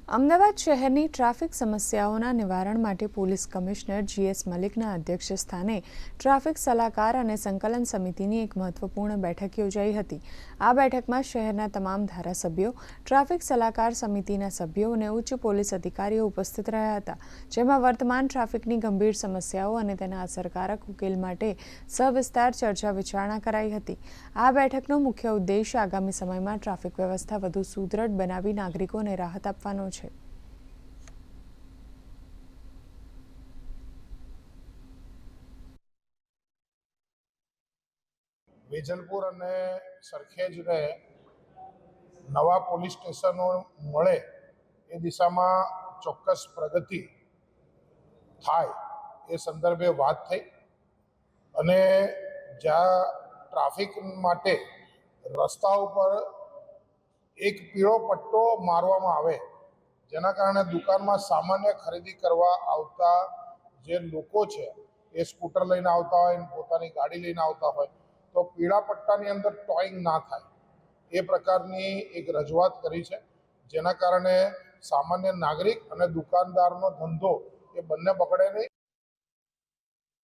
અમદાવાદ શહેરની ટ્રાફિક સમસ્યાઓના નિવારણ માટે પોલીસ કમિશનર GS મલિકના અધ્યક્ષસ્થાને ટ્રાફિક સલાહકાર અને સંકલન સમિતિની એક મહત્વપૂર્ણ બેઠક યોજાઈ હતી। આ બેઠકમાં શહેરના તમામ ધારાસભ્યો, ટ્રાફિક સલાહકાર સમિતિના સભ્યો અને ઉચ્ચ પોલીસ અધિકારીઓ ઉપસ્થિત રહ્યા હતા, જેમાં વર્તમાન ટ્રાફિકની ગંભીર સમસ્યાઓ અને તેના અસરકારક ઉકેલ માટે સવિસ્તાર ચર્ચા વિચારણા કરાઈ હતી। આ બેઠકનો મુખ્ય ઉદ્દેશ આગામી સમયમાં ટ્રાફિક વ્યવસ્થા વધુ સુદૃઢ બનાવી નાગરિકોને રાહત આપવાનો છે। વેજલપુર અને સરખેજને નવા પોલીસ સ્ટેશનો મળે એ દિશામાં ચોક્કસ પ્રગતિ થાય એ સંદર્ભે વાત થઈ અને જ્યાં ટ્રાફિક માટે રસ્તા ઉપર એક પીળો પટ્ટો મારવામાં આવે, જેના કારણે દુકાનમાં સામાન્ય ખરીદી કરવા આવતા જે લોકો છે એ સ્કૂટર લઈને આવતા હોય, પોતાની ગાડી લઈને આવતા હોય, તો પીળા પટ્ટાની અંદર ટોઈંગ ના થાય એ પ્રકારની એક રજૂઆત કરી છે, જેના કારણે સામાન્ય નાગરિક અને દુકાનદારનો ધંધો એ બંને બગડે નહીં।